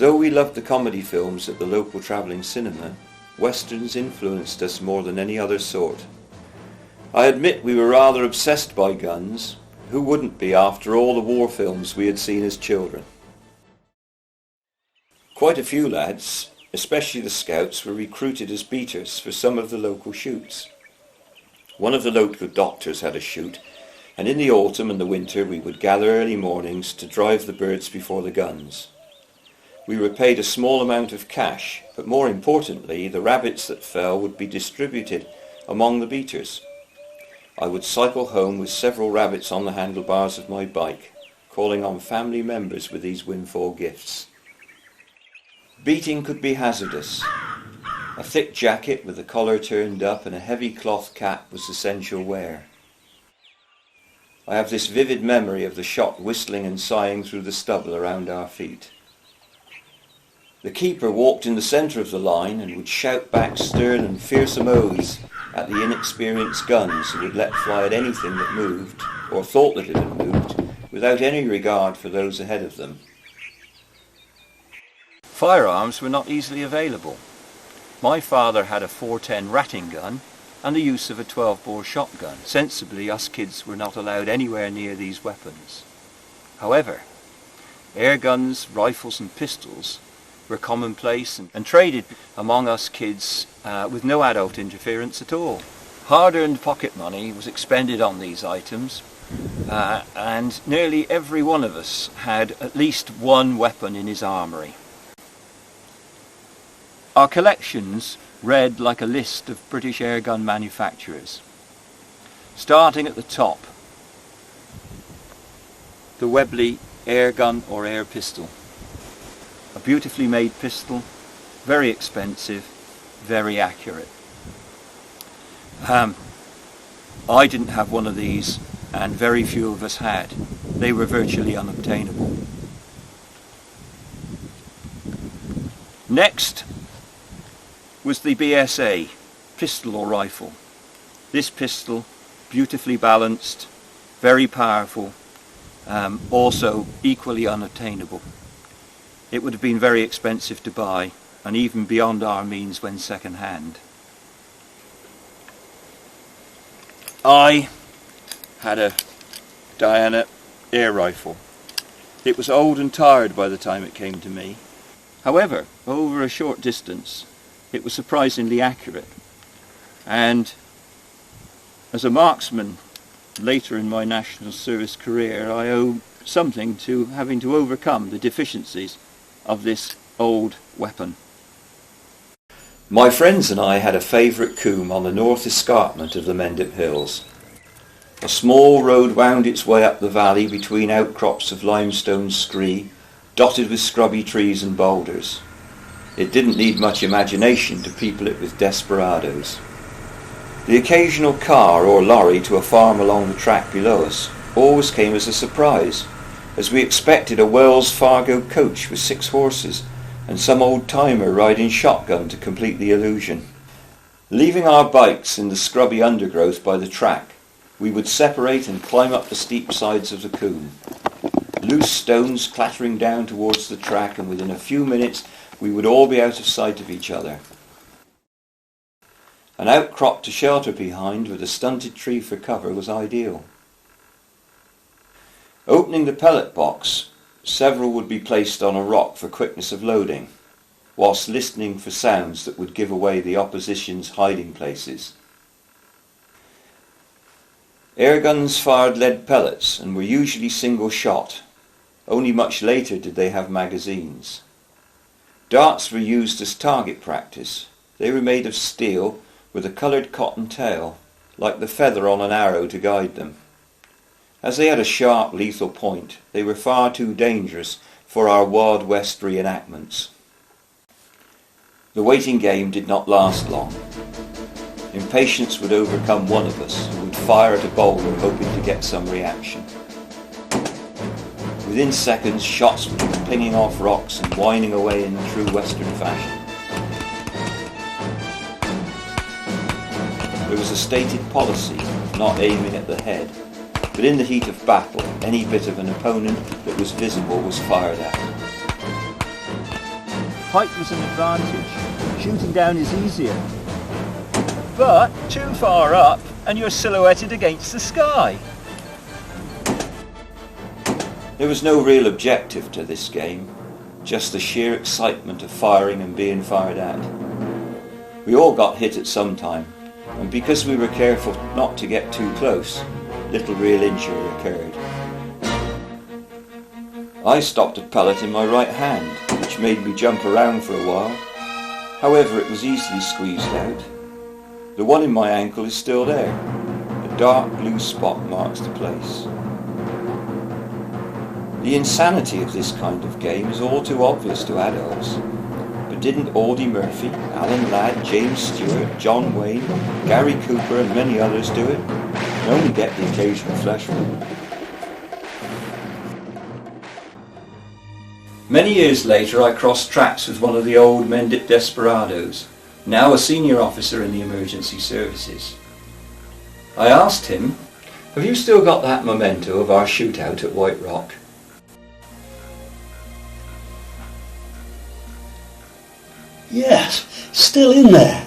though we loved the comedy films at the local travelling cinema, westerns influenced us more than any other sort. I admit we were rather obsessed by guns. Who wouldn't be after all the war films we had seen as children? Quite a few lads, especially the scouts, were recruited as beaters for some of the local shoots. One of the local doctors had a shoot, and in the autumn and the winter we would gather early mornings to drive the birds before the guns. We were paid a small amount of cash, but more importantly, the rabbits that fell would be distributed among the beaters. I would cycle home with several rabbits on the handlebars of my bike, calling on family members with these windfall gifts. Beating could be hazardous. A thick jacket with the collar turned up and a heavy cloth cap was essential wear. I have this vivid memory of the shot whistling and sighing through the stubble around our feet. The keeper walked in the centre of the line and would shout back stern and fearsome oaths at the inexperienced guns who would let fly at anything that moved, or thought that it had moved, without any regard for those ahead of them. Firearms were not easily available. My father had a 410 ratting gun and the use of a 12-bore shotgun. Sensibly, us kids were not allowed anywhere near these weapons. However, air guns, rifles and pistols were commonplace and traded among us kids with no adult interference at all. Hard-earned pocket money was expended on these items, and nearly every one of us had at least one weapon in his armoury. Our collections read like a list of British airgun manufacturers. Starting at the top, the Webley airgun or air pistol. A beautifully made pistol, very expensive, very accurate. I didn't have one of these, and very few of us had. They were virtually unobtainable. Next was the BSA, pistol or rifle. This pistol, beautifully balanced, very powerful, also equally unobtainable. It would have been very expensive to buy, and even beyond our means when second hand. I had a Diana air rifle. It was old and tired by the time it came to me. However, over a short distance, it was surprisingly accurate. And as a marksman later in my national service career, I owe something to having to overcome the deficiencies of this old weapon. My friends and I had a favourite coombe on the north escarpment of the Mendip Hills. A small road wound its way up the valley between outcrops of limestone scree, dotted with scrubby trees and boulders. It didn't need much imagination to people it with desperadoes. The occasional car or lorry to a farm along the track below us always came as a surprise, as we expected a Wells Fargo coach with 6 horses and some old-timer riding shotgun to complete the illusion. Leaving our bikes in the scrubby undergrowth by the track, we would separate and climb up the steep sides of the coombe. Loose stones clattering down towards the track, and within a few minutes we would all be out of sight of each other. An outcrop to shelter behind with a stunted tree for cover was ideal. Opening the pellet box, several would be placed on a rock for quickness of loading, whilst listening for sounds that would give away the opposition's hiding places. Airguns fired lead pellets and were usually single shot. Only much later did they have magazines. Darts were used as target practice. They were made of steel with a coloured cotton tail, like the feather on an arrow to guide them. As they had a sharp, lethal point, they were far too dangerous for our Wild West reenactments. The waiting game did not last long. Impatience would overcome one of us, who would fire at a boulder hoping to get some reaction. Within seconds, shots would be pinging off rocks and whining away in true Western fashion. There was a stated policy of not aiming at the head, but in the heat of battle, any bit of an opponent that was visible was fired at. height was an advantage. Shooting down is easier. But too far up and you're silhouetted against the sky. There was no real objective to this game, just the sheer excitement of firing and being fired at. We all got hit at some time, and because we were careful not to get too close, little real injury occurred. I stopped a pellet in my right hand, which made me jump around for a while. However, it was easily squeezed out. The one in my ankle is still there. A dark blue spot marks the place. The insanity of this kind of game is all too obvious to adults. But didn't Audie Murphy, Alan Ladd, James Stewart, John Wayne, Gary Cooper and many others do it? And only get the occasional flesh wound. Many years later I crossed tracks with one of the old Mendip desperados, now a senior officer in the emergency services. I asked him, "Have you still got that memento of our shootout at White Rock?" Yes, still in there.